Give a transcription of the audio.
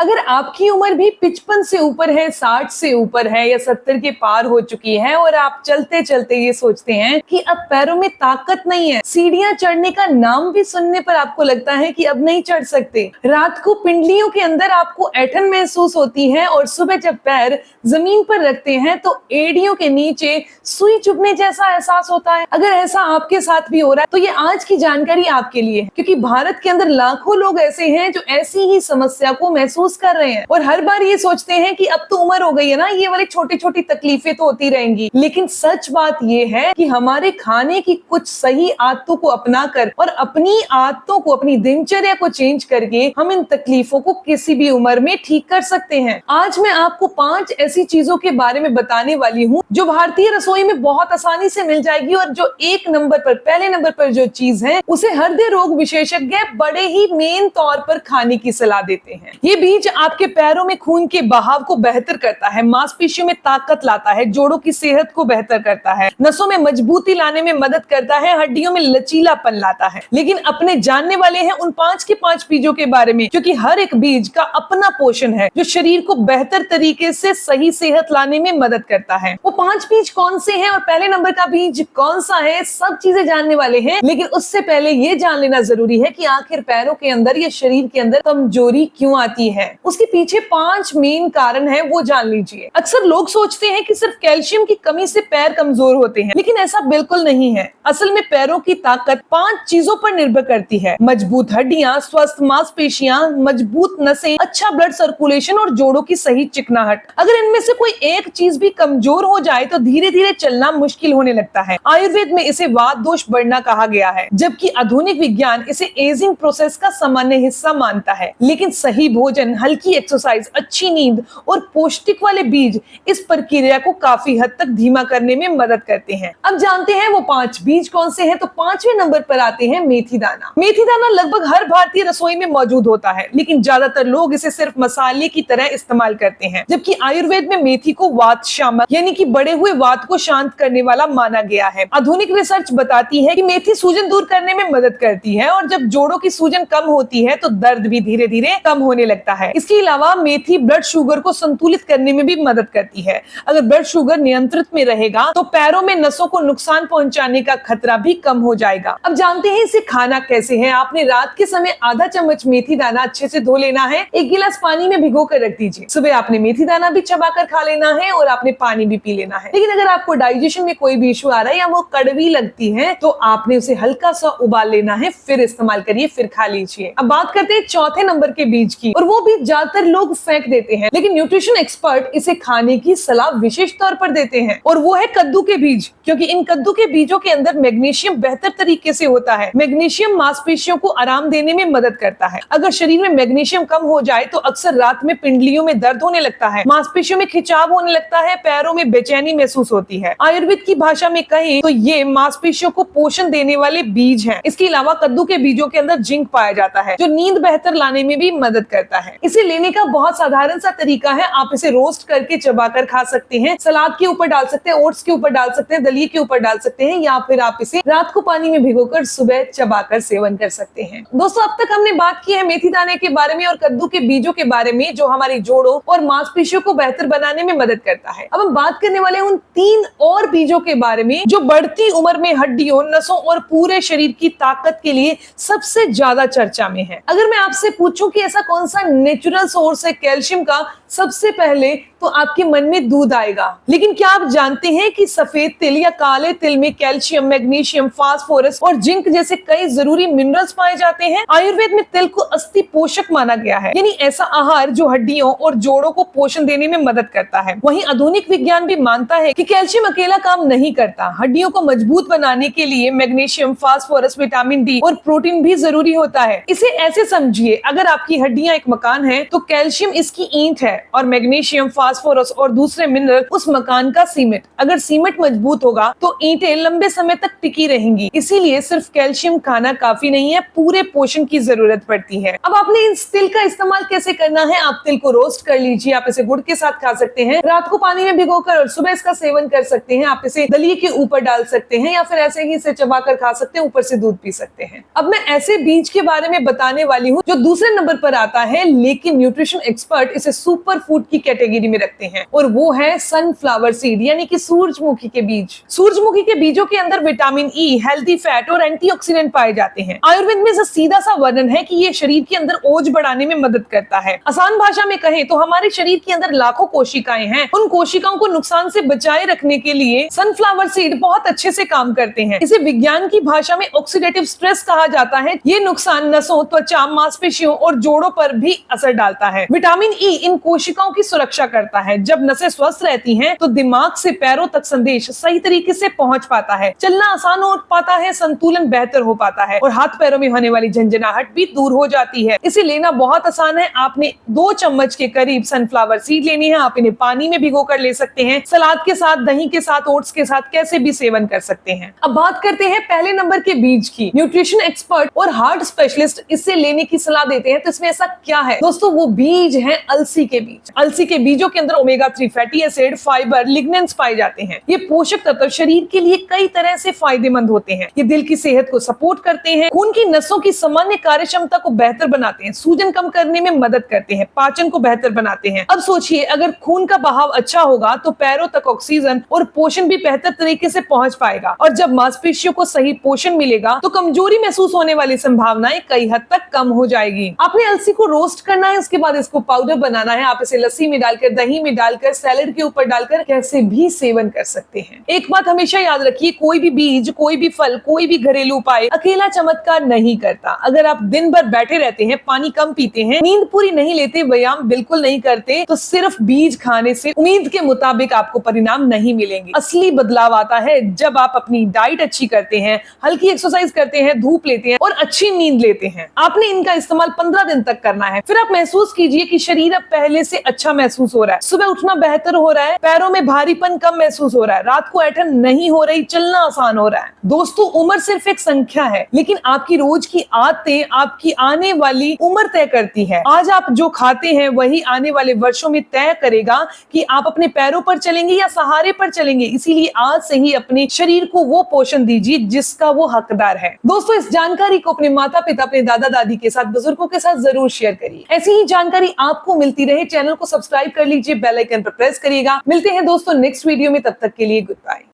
अगर आपकी उम्र भी 55 से ऊपर है, 60 से ऊपर है या 70 के पार हो चुकी है और आप चलते चलते ये सोचते हैं कि अब पैरों में ताकत नहीं है, सीढ़ियां चढ़ने का नाम भी सुनने पर आपको लगता है कि अब नहीं चढ़ सकते, रात को पिंडलियों के अंदर आपको ऐंठन महसूस होती है और सुबह जब पैर जमीन पर रखते हैं तो एड़ियों के नीचे सुई चुभने जैसा एहसास होता है। अगर ऐसा आपके साथ भी हो रहा है तो ये आज की जानकारी आपके लिए है, क्योंकि भारत के अंदर लाखों लोग ऐसे हैं जो ऐसी ही समस्या को महसूस कर रहे हैं और हर बार ये सोचते हैं कि अब तो उम्र हो गई है ना, ये वाली छोटी छोटी तकलीफें तो होती रहेंगी। लेकिन सच बात ये है कि हमारे खाने की कुछ सही आदतों को अपनाकर और अपनी आदतों को, अपनी दिनचर्या को चेंज करके हम इन तकलीफों को किसी भी उम्र में ठीक कर सकते हैं। आज मैं आपको 5 ऐसी चीजों के बारे में बताने वाली हूँ जो भारतीय रसोई में बहुत आसानी से मिल जाएगी और जो पहले नंबर पर जो चीज है उसे हृदय रोग विशेषज्ञ बड़े ही मेन तौर पर खाने की सलाह देते हैं। ये बीज आपके पैरों में खून के बहाव को बेहतर करता है, मांसपेशियों में ताकत लाता है, जोड़ों की सेहत को बेहतर करता है, नसों में मजबूती लाने में मदद करता है, हड्डियों में लचीलापन लाता है। लेकिन अपने जानने वाले हैं उन 5 के 5 बीजों के बारे में, क्योंकि हर एक बीज का अपना पोषण है जो शरीर को बेहतर तरीके से सही सेहत लाने में मदद करता है। वो 5 बीज कौन से हैं और पहले नंबर का बीज कौन सा है, सब चीजें जानने वाले हैं। लेकिन उससे पहले ये जान लेना जरूरी है कि आखिर पैरों के अंदर या शरीर के अंदर कमजोरी क्यों आती है। उसके पीछे 5 मेन कारण है, वो जान लीजिए। अक्सर लोग सोचते हैं कि सिर्फ कैल्शियम की कमी से पैर कमजोर होते हैं, लेकिन ऐसा बिल्कुल नहीं है। असल में पैरों की ताकत 5 चीजों पर निर्भर करती है: मजबूत हड्डियां, स्वस्थ मांसपेशियां, मजबूत नसें, अच्छा ब्लड सर्कुलेशन और जोड़ों की सही चिकनाहट। अगर इनमें से कोई एक चीज भी कमजोर हो जाए तो धीरे धीरे चलना मुश्किल होने लगता है। आयुर्वेद में इसे वात दोष बढ़ना कहा गया है, जबकि आधुनिक विज्ञान इसे एजिंग प्रोसेस का सामान्य हिस्सा मानता है। लेकिन सही भोजन, हल्की एक्सरसाइज, अच्छी नींद और पौष्टिक वाले बीज इस प्रक्रिया को काफी हद तक धीमा करने में मदद करते हैं। अब जानते हैं वो 5 बीज कौन से हैं। तो 5वें नंबर पर आते हैं मेथी दाना। मेथी दाना लगभग हर भारतीय रसोई में मौजूद होता है, लेकिन ज्यादातर लोग इसे सिर्फ मसाले की तरह इस्तेमाल करते हैं, जबकि आयुर्वेद में मेथी को वात शामक यानी कि बढ़े हुए वात को शांत करने वाला माना गया है। आधुनिक रिसर्च बताती है कि मेथी सूजन दूर करने में मदद करती है और जब जोड़ों की सूजन कम होती है तो दर्द भी धीरे धीरे कम होने लगता है। इसके अलावा मेथी ब्लड शुगर को संतुलित करने में भी मदद करती है। अगर ब्लड शुगर नियंत्रित में रहेगा तो पैरों में नसों को नुकसान पहुंचाने का खतरा भी कम हो जाएगा। अब जानते हैं इसे खाना कैसे है। आपने रात के समय आधा चम्मच मेथी दाना अच्छे से धो लेना है, 1 गिलास पानी में भिगो कर रख दीजिए। सुबह आपने मेथी दाना भी चबाकर खा लेना है और आपने पानी भी पी लेना है। लेकिन अगर आपको डाइजेशन में कोई भी इशू आ रहा है या वो कड़वी लगती है तो आपने उसे हल्का सा उबाल लेना है, फिर इस्तेमाल करिए, फिर खा लीजिए। अब बात करते हैं 4थे नंबर के बीज की, और वो बीज ज्यादातर लोग फेंक देते हैं, लेकिन न्यूट्रिशन एक्सपर्ट इसे खाने की सलाह विशेष तौर पर देते हैं, और वो है कद्दू के बीज। क्योंकि इन कद्दू के बीजों के अंदर मैग्नीशियम बेहतर तरीके से होता है। मैग्नीशियम मांसपेशियों को आराम देने में मदद करता है। अगर शरीर में मैग्नीशियम कम हो जाए तो अक्सर रात में पिंडलियों में दर्द होने लगता है, मांसपेशियों में खिंचाव होने लगता है, पैरों में बेचैनी महसूस होती है। आयुर्वेद की भाषा में कहें तो ये मांसपेशियों को पोषण देने वाले बीज हैं। इसके अलावा कद्दू के बीजों के अंदर जिंक पाया जाता है जो नींद बेहतर लाने में भी मदद करता है। इसे लेने का बहुत साधारण सा तरीका है। आप इसे रोस्ट करके चबाकर खा सकते हैं, सलाद के ऊपर डाल सकते हैं, ओट्स के ऊपर डाल सकते हैं, दलिए के ऊपर डाल सकते हैं, या फिर आप इसे रात को पानी में भिगोकर सुबह चबाकर सेवन कर सकते हैं। दोस्तों, अब तक हमने बात की है मेथी दाने के बारे में और कद्दू के बीजों के बारे में जो हमारी जोड़ों और मांसपेशियों को बेहतर बनाने में मदद करता है। अब हम बात करने वाले उन 3 और बीजों के बारे में जो बढ़ती उम्र में हड्डियों, नसों और पूरे शरीर की ताकत के लिए सबसे ज्यादा चर्चा में है। अगर मैं आपसे पूछूं कि ऐसा कौन सा नेचुरल सोर्स है कैल्शियम का, सबसे पहले तो आपके मन में दूध आएगा। लेकिन क्या आप जानते हैं कि सफेद तिल या काले तिल में कैल्शियम, मैग्नीशियम, फास्फोरस और जिंक जैसे कई जरूरी मिनरल्स पाए जाते हैं। आयुर्वेद में तिल को अस्थि पोषक माना गया है, यानी ऐसा आहार जो हड्डियों और जोड़ों को पोषण देने में मदद करता है। वहीं आधुनिक विज्ञान भी मानता है कि कैल्शियम अकेला काम नहीं करता। हड्डियों को मजबूत बनाने के लिए मैग्नीशियम, फास्फोरस, विटामिन डी और प्रोटीन भी जरूरी होता है। इसे ऐसे समझिए, अगर आपकी हड्डियां एक मकान है तो कैल्शियम इसकी ईंट है और मैग्नीशियम, फास्फोरस और दूसरे मिनरल उस मकान का सीमेंट। अगर सीमेंट मजबूत होगा तो ईंटें लंबे समय तक टिकी रहेंगी। इसीलिए सिर्फ कैल्शियम खाना काफी नहीं है, पूरे पोषण की जरूरत पड़ती है। अब आपने इस तिल का इस्तेमाल कैसे करना है? आप तिल को रोस्ट कर लीजिए, आप इसे गुड़ के साथ खा सकते हैं, रात को पानी में भिगोकर और सुबह इसका सेवन कर सकते हैं। आप इसे दलिए के ऊपर डाल सकते हैं या फिर ऐसे ही इसे चबाकर खा सकते हैं, ऊपर से दूध पी सकते हैं। अब मैं ऐसे बीज के बारे में बताने वाली हूँ जो दूसरे नंबर पर आता है लेकिन न्यूट्रिशन एक्सपर्ट इसे सुपर फूड की कैटेगरी में रखते हैं और वो है सनफ्लावर सीड यानी कि सूरजमुखी के बीज। सूरजमुखी के बीजों के अंदर विटामिन ई, हेल्दी फैट और एंटीऑक्सीडेंट पाए जाते हैं। आयुर्वेद में इसका सीधा सा वर्णन है कि ये शरीर के अंदर ओज बढ़ाने में मदद करता है। आसान भाषा में कहें तो हमारे शरीर के अंदर लाखों कोशिकाएं हैं, उन कोशिकाओं को नुकसान से बचाए रखने के लिए सनफ्लावर सीड बहुत अच्छे से काम करते हैं। इसे विज्ञान की भाषा में ऑक्सीडेटिव स्ट्रेस कहा जाता है। ये नुकसान नसों, त्वचा, मांसपेशियों और जोड़ों पर भी असर डालता है। विटामिन ई इन कोशिकाओं की सुरक्षा करता है। जब नसें स्वस्थ रहती हैं तो दिमाग से पैरों तक संदेश सही तरीके से पहुंच पाता है, चलना आसान हो पाता है, संतुलन बेहतर हो पाता है और हाथ पैरों में होने वाली झंझनाहट भी दूर हो जाती है। इसे लेना बहुत आसान है। आपने 2 चम्मच के करीब सनफ्लावर सीड लेनी है। आप इन्हें पानी में भिगो कर ले सकते हैं, सलाद के साथ, दही के साथ, ओट्स के साथ कैसे भी सेवन कर सकते हैं। अब बात करते हैं पहले नंबर के बीज की। न्यूट्रिशन एक्सपर्ट और हार्ट स्पेशलिस्ट इसे लेने की सलाह देते हैं, तो इसमें ऐसा क्या है दोस्तों? वो बीज हैं अलसी के बीज। अलसी के बीजों के अंदर ओमेगा 3 फैटी एसिड, फाइबर, लिग्नेंस पाए जाते हैं। ये पोषक तत्व शरीर के लिए कई तरह से फायदेमंद होते हैं। ये दिल की सेहत को सपोर्ट करते हैं, खून की नसों की सामान्य कार्यक्षमता को बेहतर बनाते हैं, सूजन कम करने में मदद करते हैं, पाचन को बेहतर बनाते हैं। अब सोचिए, अगर खून का बहाव अच्छा होगा तो पैरों तक ऑक्सीजन और पोषण भी बेहतर तरीके से पहुंच पाएगा और जब मांसपेशियों को सही पोषण मिलेगा तो कमजोरी महसूस होने वाली संभावनाएं कई हद तक कम हो जाएगी। आपने अलसी को रोस्ट करना है, उसके बाद इसको पाउडर बनाना है। आप इसे लस्सी में डालकर, दही में डालकर, सैलेड के ऊपर डालकर कैसे भी सेवन कर सकते हैं। एक बात हमेशा याद रखिए, कोई भी बीज, कोई भी फल, कोई भी घरेलू उपाय अकेला चमत्कार नहीं करता। अगर आप दिन भर बैठे रहते हैं, पानी कम पीते हैं, नींद पूरी नहीं लेते, व्यायाम बिल्कुल नहीं करते, तो सिर्फ बीज खाने से उम्मीद के मुताबिक आपको परिणाम नहीं मिलेंगे। असली बदलाव आता है जब आप अपनी डाइट अच्छी करते हैं, हल्की एक्सरसाइज करते हैं, धूप लेते हैं और अच्छी नींद लेते हैं। आपने इनका इस्तेमाल 15 दिन तक करना है। फिर आप महसूस कीजिए कि शरीर अब पहले से अच्छा महसूस हो रहा है, सुबह उठना बेहतर हो रहा है, पैरों में भारीपन कम महसूस हो रहा है, रात को ऐंठन नहीं हो रही, चलना आसान हो रहा है। दोस्तों, उम्र सिर्फ एक संख्या है, लेकिन आपकी रोज की आदतें आपकी आने वाली उम्र तय करती है। आज आप जो खाते हैं वही आने वाले वर्षों में तय करेगा कि आप अपने पैरों पर चलेंगे या सहारे पर चलेंगे। इसीलिए आज से ही अपने शरीर को वो पोषण दीजिए जिसका वो हकदार है। दोस्तों, इस जानकारी को अपने माता पिता, अपने दादा दादी के साथ, बुजुर्गों के साथ जरूर शेयर करिए। ऐसी ही जानकारी आपको मिलती रहे, चैनल को सब्सक्राइब कर लीजिए, बेल आइकन पर प्रेस करिएगा। मिलते हैं दोस्तों नेक्स्ट वीडियो में, तब तक के लिए गुड बाय।